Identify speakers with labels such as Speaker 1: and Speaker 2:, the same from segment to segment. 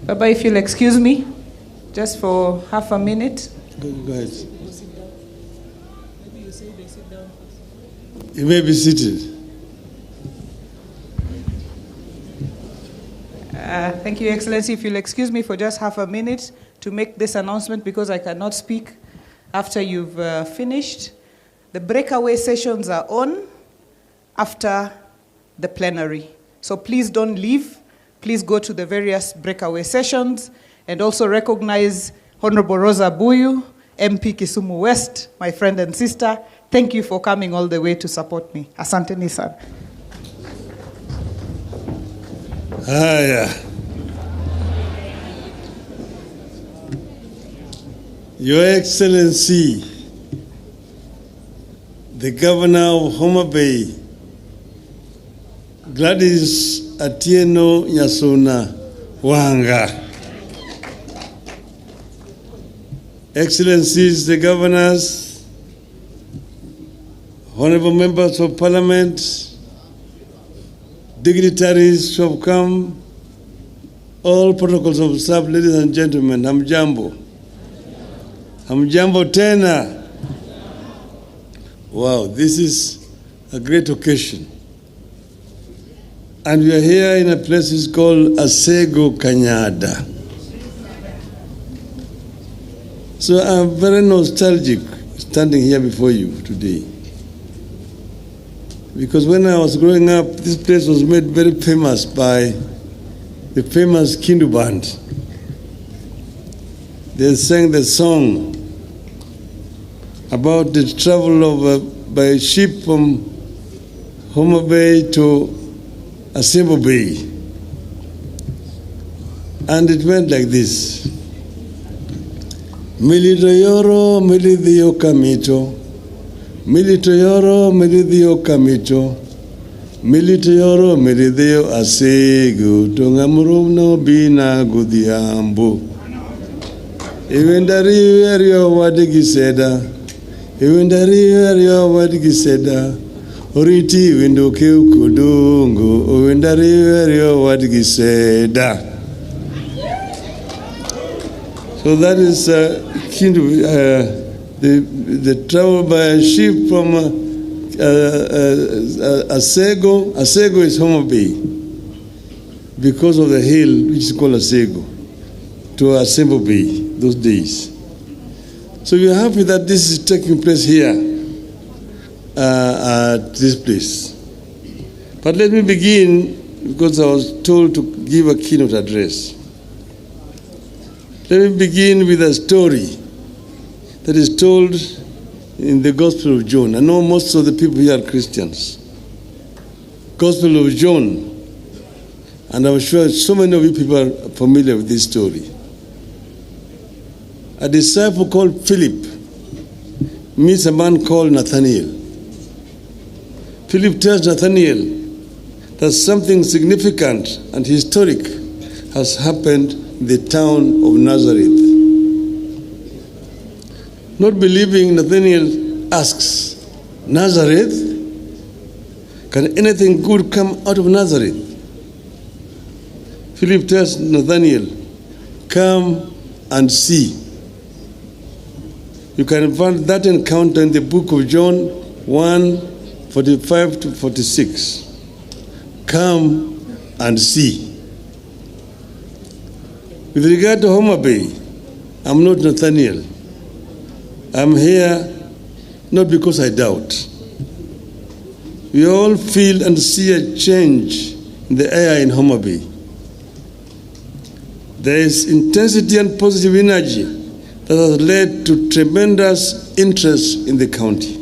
Speaker 1: Baba, if you'll excuse me, just for half a minute.
Speaker 2: Go ahead. Maybe you say they sit down first. You may be seated.
Speaker 1: Thank you, Excellency. If you'll excuse me for just half a minute to make this announcement, because I cannot speak after you've finished. The breakaway sessions are on after the plenary. So please don't leave. Please go to the various breakaway sessions and also recognize Honorable Rosa Buyu, MP Kisumu West, my friend and sister. Thank you for coming all the way to support me. Asante Nissan.
Speaker 2: Your Excellency, the Governor of Homa Bay, Gladys Atieno Nyasona Wanga. Excellencies, the Governors, Honorable Members of Parliament, dignitaries who have come, all protocols observed, ladies and gentlemen, hamjambo. Hamjambo tena. Wow, this is a great occasion. And we are here in a place called Asego Kanyada. So I'm very nostalgic standing here before you today. Because when I was growing up, this place was made very famous by the famous Kindu band. They sang the song about the travel by ship from Homa Bay to Asembo Bay. And it went like this. Militoyoro, milithio kamito. Militoyoro, milithio kamito. Militoyoro, milithio asego. Tongamuruno bina gudhiambo. Iwendari erio wadigiseda. Iwendari erio wadigiseda. Oriti windoke ukudungu. Iwendari erio wadigiseda. So that is the travel by a ship from Asego. Asego is Homa Bay because of the hill which is called Asego to Asembo Bay those days. So we are happy that this is taking place here at this place. But let me begin because I was told to give a keynote address. Let me begin with a story that is told in the Gospel of John. I know most of the people here are Christians. Gospel of John. And I'm sure so many of you people are familiar with this story. A disciple called Philip meets a man called Nathaniel. Philip tells Nathaniel that something significant and historic has happened in the town of Nazareth. Not believing, Nathaniel asks, Nazareth? Can anything good come out of Nazareth? Philip tells Nathaniel, come and see. You can find that encounter in the book of John 1:45 to 46. Come and see. With regard to Homa Bay, I'm not Nathaniel. I'm here not because I doubt. We all feel and see a change in the air in Homa Bay. There is intensity and positive energy that has led to tremendous interest in the county.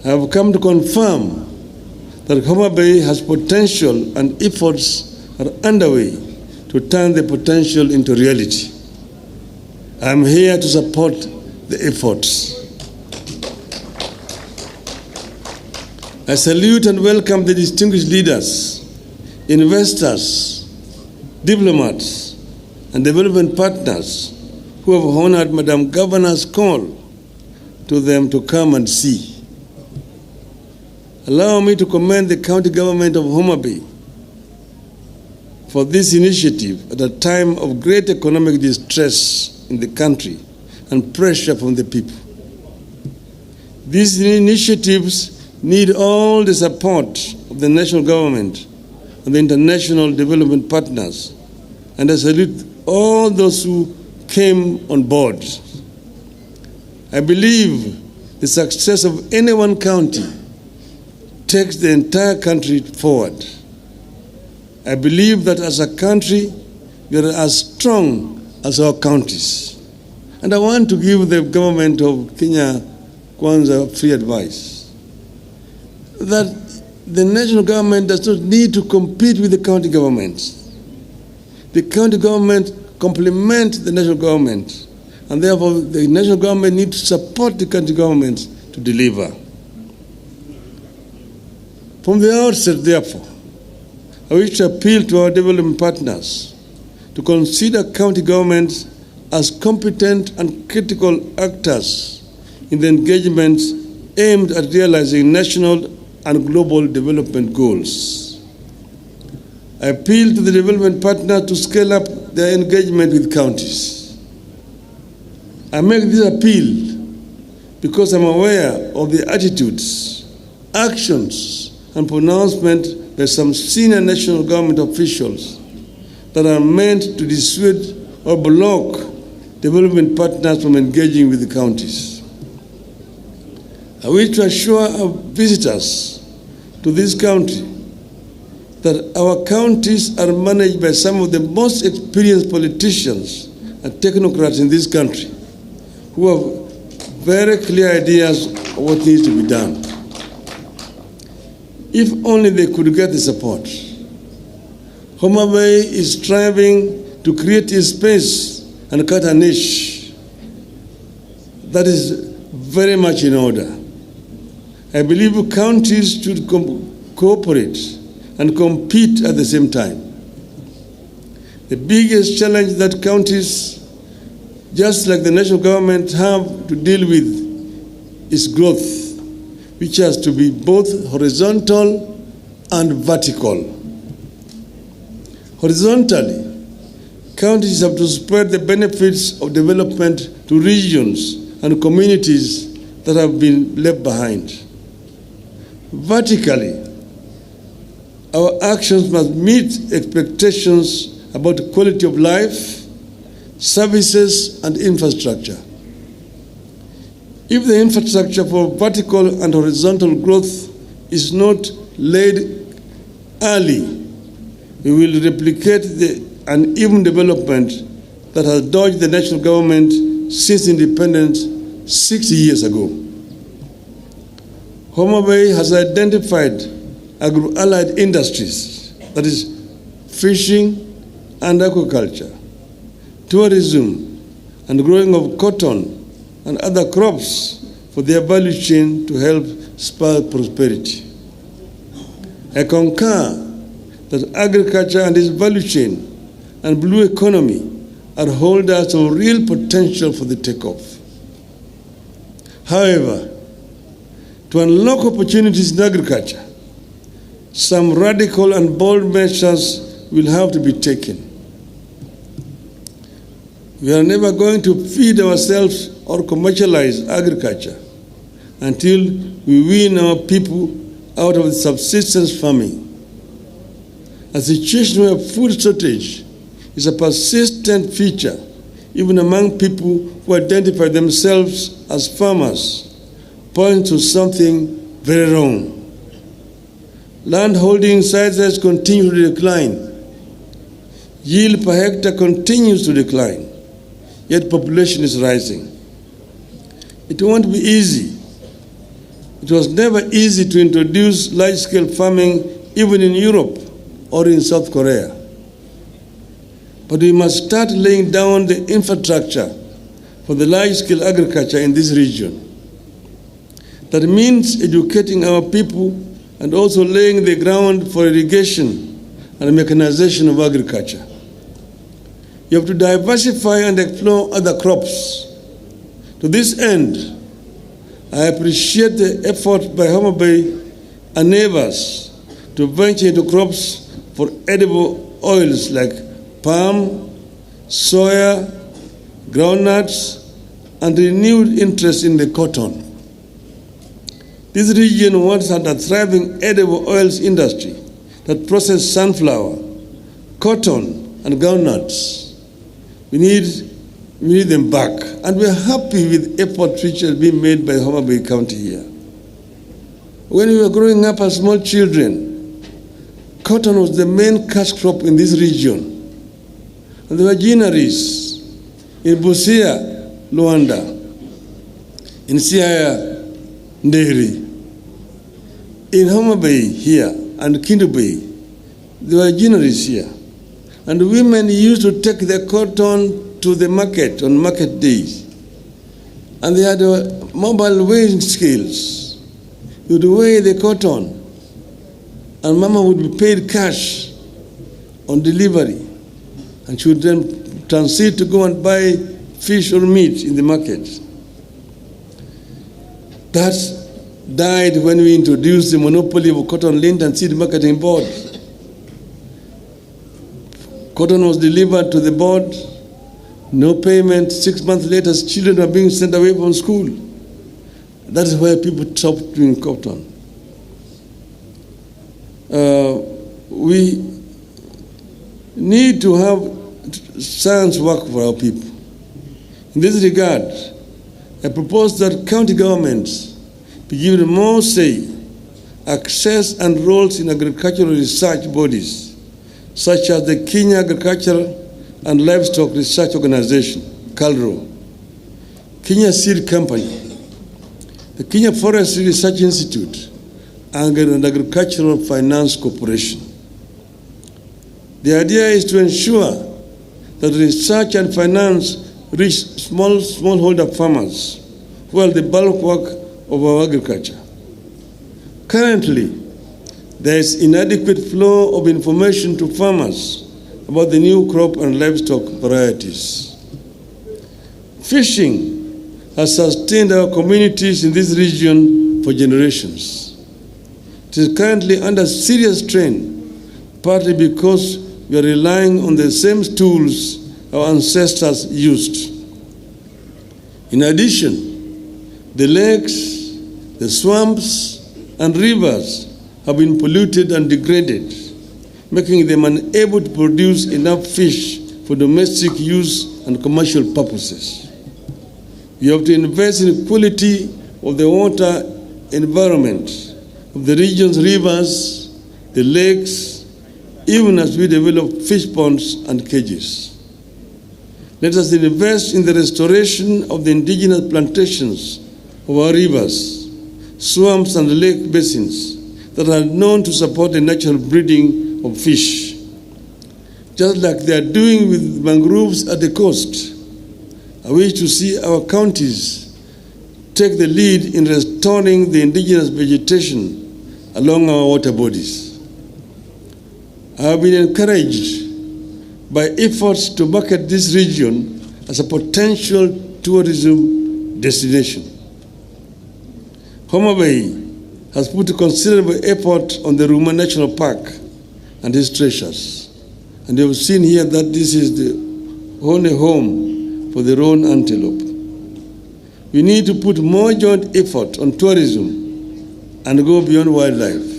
Speaker 2: I have come to confirm that Homa Bay has potential and efforts are underway to turn the potential into reality. I am here to support the efforts. I salute and welcome the distinguished leaders, investors, diplomats, and development partners who have honored Madam Governor's call to them to come and see. allow me to commend the county government of Homa Bay for this initiative at a time of great economic distress in the country and pressure from the people. These initiatives need all the support of the national government and the international development partners, and I salute all those who came on board. I believe the success of any one county takes the entire country forward. I believe that as a country, we are as strong as our counties. And I want to give the government of Kenya Kwanza free advice that the national government does not need to compete with the county governments. The county government complement the national government, and therefore the national government needs to support the county governments to deliver. From the outset, therefore, I wish to appeal to our development partners to consider county governments as competent and critical actors in the engagements aimed at realizing national and global development goals. I appeal to the development partners to scale up their engagement with counties. I make this appeal because I'm aware of the attitudes, actions, and pronouncements by some senior national government officials that are meant to dissuade or block development partners from engaging with the counties. I wish to assure our visitors to this country that our counties are managed by some of the most experienced politicians and technocrats in this country who have very clear ideas of what needs to be done. If only they could get the support. Homa Bay is striving to create a space and cut a niche that is very much in order. I believe counties should cooperate and compete at the same time. The biggest challenge that counties, just like the national government, have to deal with is growth, which has to be both horizontal and vertical. Horizontally, counties have to spread the benefits of development to regions and communities that have been left behind. Vertically, our actions must meet expectations about quality of life, services, and infrastructure. If the infrastructure for vertical and horizontal growth is not laid early, we will replicate the uneven development that has dogged the national government since independence 60 years ago. Homa Bay has identified agro-allied industries, that is, fishing and aquaculture, tourism, and growing of cotton and other crops for their value chain to help spur prosperity. I concur that agriculture and its value chain and blue economy are holders of real potential for the takeoff. However, to unlock opportunities in agriculture, some radical and bold measures will have to be taken. We are never going to feed ourselves or commercialize agriculture until we wean our people out of subsistence farming. A situation where food shortage is a persistent feature, even among people who identify themselves as farmers, points to something very wrong. Land holding sizes continue to decline. Yield per hectare continues to decline, yet population is rising. It won't be easy. It was never easy to introduce large-scale farming even in Europe or in South Korea. But we must start laying down the infrastructure for the large-scale agriculture in this region. That means educating our people and also laying the ground for irrigation and mechanization of agriculture. You have to diversify and explore other crops. To this end, I appreciate the effort by Homa Bay and neighbors to venture into crops for edible oils like palm, soya, groundnuts, and renewed interest in the cotton. This region once had a thriving edible oils industry that processed sunflower, cotton, and groundnuts. We need them back, and we're happy with efforts which are being made by Homa Bay County here. When we were growing up as small children, cotton was the main cash crop in this region. And there were ginaries in Busia, Luanda, in Siaya, Nderi, in Homa Bay here, and Kindu Bay. There were ginaries here. And women used to take their cotton to the market on market days. And they had mobile weighing scales. They would weigh the cotton, and Mama would be paid cash on delivery. And she would then transit to go and buy fish or meat in the market. That died when we introduced the monopoly of cotton lint and seed marketing board. Cotton was delivered to the board, no payment. 6 months later, children were being sent away from school. That is why people stopped doing cotton. We need to have science work for our people. In this regard, I propose that county governments be given more say, access, and roles in agricultural research bodies, such as the Kenya Agricultural and Livestock Research Organization, KALRO, Kenya Seed Company, the Kenya Forestry Research Institute, and Agricultural Finance Corporation. The idea is to ensure that research and finance reach smallholder farmers who are the bulk work of our agriculture. Currently, there is inadequate flow of information to farmers about the new crop and livestock varieties. Fishing has sustained our communities in this region for generations. It is currently under serious strain, partly because we are relying on the same tools our ancestors used. In addition, the lakes, the swamps, and rivers have been polluted and degraded, making them unable to produce enough fish for domestic use and commercial purposes. We have to invest in the quality of the water environment of the region's rivers, the lakes, even as we develop fish ponds and cages. Let us invest in the restoration of the indigenous plantations of our rivers, swamps, and lake basins that are known to support the natural breeding of fish. Just like they are doing with mangroves at the coast, I wish to see our counties take the lead in restoring the indigenous vegetation along our water bodies. I have been encouraged by efforts to market this region as a potential tourism destination. Homa Bay has put a considerable effort on the Ruma National Park and its treasures. And you have seen here that this is the only home for the roan antelope. We need to put more joint effort on tourism and go beyond wildlife.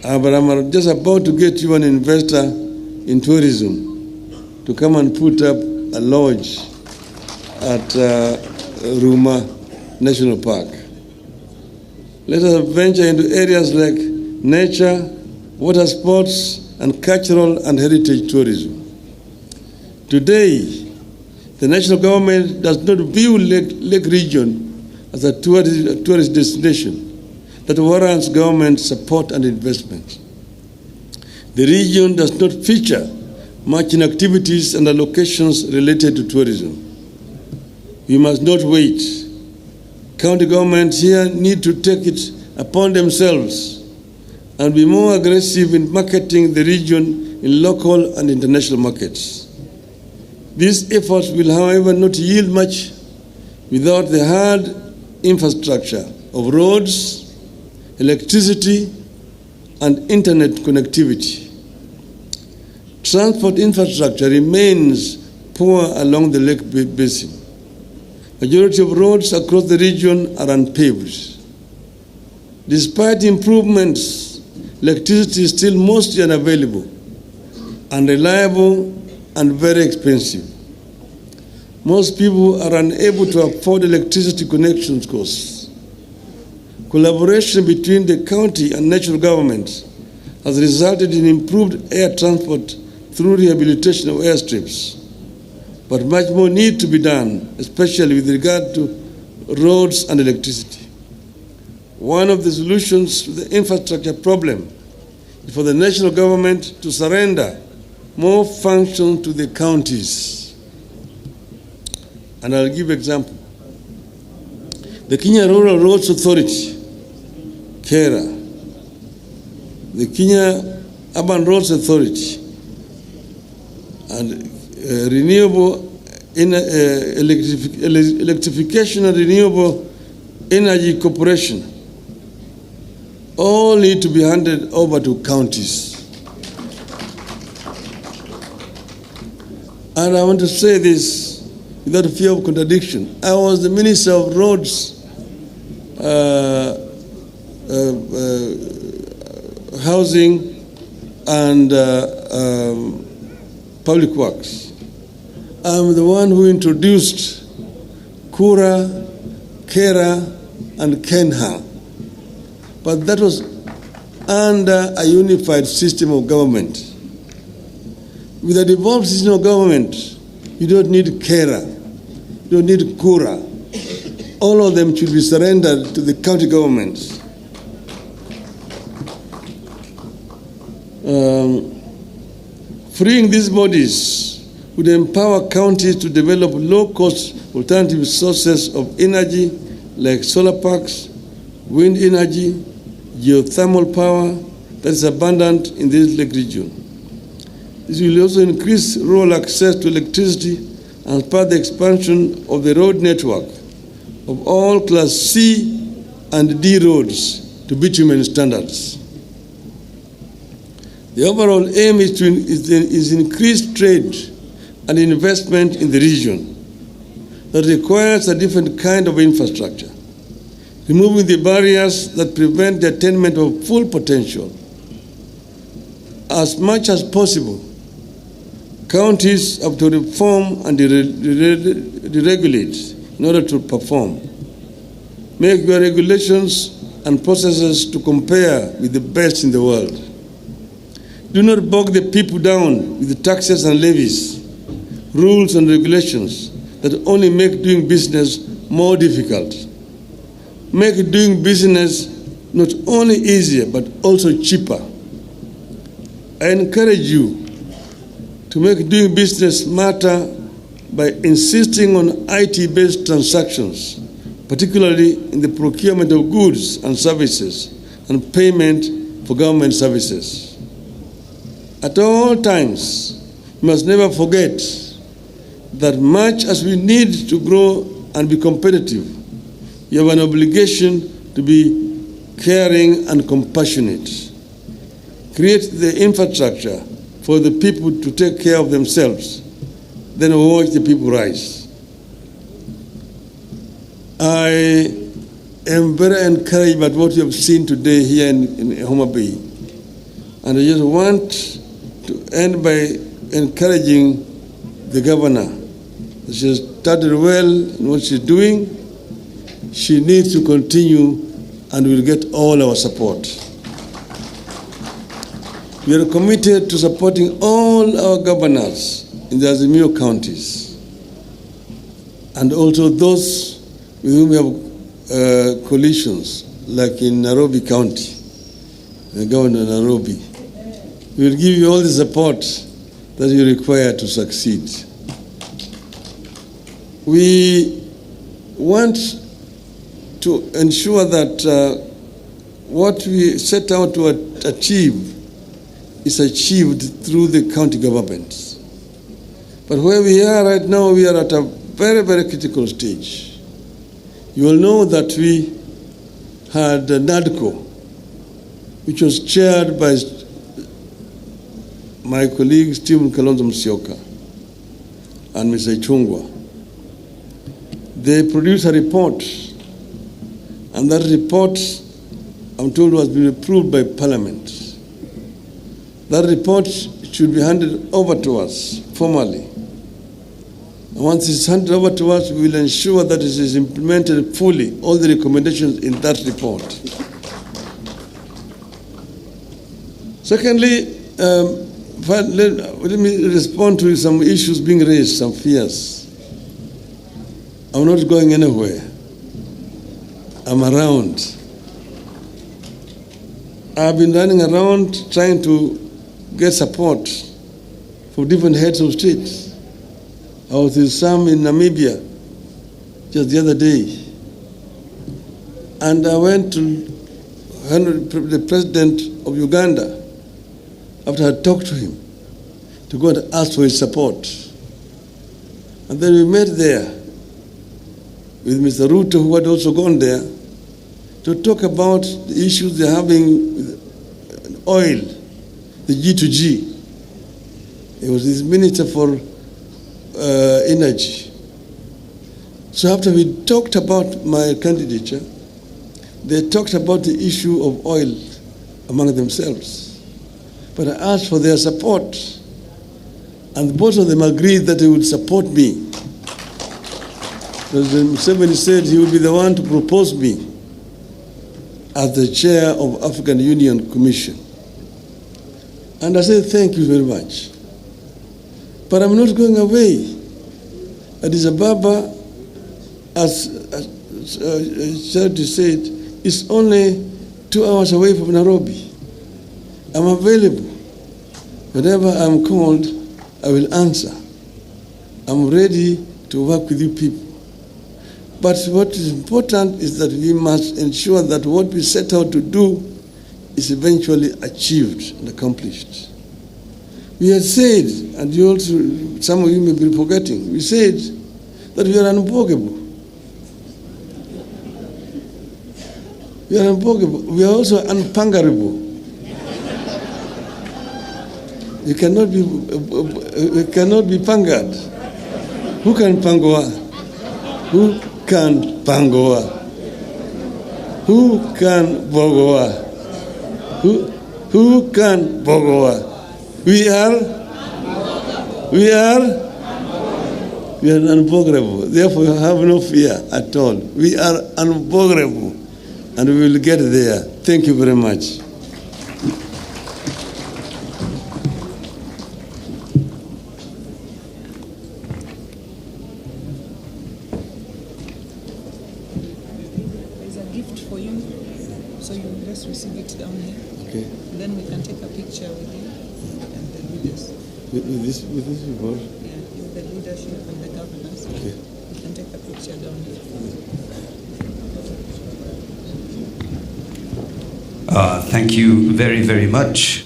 Speaker 2: But I'm just about to get you an investor in tourism to come and put up a lodge at Ruma National Park. Let us venture into areas like nature, water sports, and cultural and heritage tourism. Today, the national government does not view Lake region as a tourist destination that warrants government support and investment. The region does not feature much in activities and allocations related to tourism. We must not wait. County governments here need to take it upon themselves and be more aggressive in marketing the region in local and international markets. These efforts will, however, not yield much without the hard infrastructure of roads, electricity, and internet connectivity. Transport infrastructure remains poor along the lake basin. Majority of roads across the region are unpaved. Despite improvements, electricity is still mostly unavailable, unreliable, and very expensive. Most people are unable to afford electricity connection costs. Collaboration between the county and national governments has resulted in improved air transport through rehabilitation of airstrips. But much more needs to be done, especially with regard to roads and electricity. One of the solutions to the infrastructure problem is for the national government to surrender more functions to the counties. And I'll give an example. The Kenya Rural Roads Authority, KERA, the Kenya Urban Roads Authority, and Electrification and Renewable Energy Corporation all need to be handed over to counties. And I want to say this without fear of contradiction. I was the Minister of Roads, Housing, and Public Works. I'm the one who introduced KURA, KERA, and KENHA. But that was under a unified system of government. With a devolved system of government, you don't need KERA, you don't need KURA. All of them should be surrendered to the county governments. Freeing these bodies would empower counties to develop low-cost alternative sources of energy like solar parks, wind energy, geothermal power that is abundant in this lake region. This will also increase rural access to electricity and spur the expansion of the road network of all Class C and D roads to bitumen standards. The overall aim is increased trade and investment in the region that requires a different kind of infrastructure, removing the barriers that prevent the attainment of full potential. As much as possible, counties have to reform and deregulate in order to perform. Make your regulations and processes to compare with the best in the world. Do not bog the people down with the taxes and levies, rules and regulations that only make doing business more difficult. Make doing business not only easier but also cheaper. I encourage you to make doing business smarter by insisting on IT-based transactions, particularly in the procurement of goods and services and payment for government services. At all times, we must never forget that much as we need to grow and be competitive, we have an obligation to be caring and compassionate. Create the infrastructure for the people to take care of themselves, then watch the people rise. I am very encouraged by what you have seen today here in Homa Bay. And I just want to end by encouraging the governor. She has started well in what she's doing. She needs to continue and will get all our support. We are committed to supporting all our governors in the Azimio counties and also those with whom we have coalitions, like in Nairobi County, the governor of Nairobi. We will give you all the support that you require to succeed. We want to ensure that what we set out to achieve is achieved through the county governments. But where we are right now, we are at a very, very critical stage. You will know that we had NADCO, which was chaired by my colleague Stephen Kalonzo Musyoka and Mr. Ichung'wah. They produced a report, and that report, I'm told, was been approved by Parliament. That report should be handed over to us formally. And once it's handed over to us, we will ensure that it is implemented fully, all the recommendations in that report. Secondly, let me respond to some issues being raised, some fears. I'm not going anywhere. I'm around. I've been running around trying to get support from different heads of states. I was with some in Namibia just the other day. And I went to the president of Uganda after I talked to him to go and ask for his support. And then we met there with Mr. Ruto, who had also gone there, to talk about the issues they're having with oil, the G2G. It was his minister for energy. So after we talked about my candidature, they talked about the issue of oil among themselves. But I asked for their support, and both of them agreed that they would support me. President Museveni said he would be the one to propose me as the chair of African Union Commission. And I said, thank you very much. But I'm not going away. Addis Ababa, as Charity said, is only 2 hours away from Nairobi. I'm available. Whenever I'm called, I will answer. I'm ready to work with you people. But what is important is that we must ensure that what we set out to do is eventually achieved and accomplished. We had said, and you also, some of you may be forgetting, we said that we are unbogable. We are unbogable. We are also unpangarable. We cannot be pangared. Who can pangoa? Who can pangoa? Who can bogoa? Who can bogoa? We are unbogable. Therefore, have no fear at all. We are unbogable, and we will get there. Thank you very much.
Speaker 1: There's a gift for you, so you will just receive it down here.
Speaker 2: Okay.
Speaker 1: Then we can take a picture with you and the leaders.
Speaker 2: With this report?
Speaker 1: Yeah, with the leadership and the governors.
Speaker 2: Okay.
Speaker 1: We can take a picture down here.
Speaker 3: Thank you very, very much.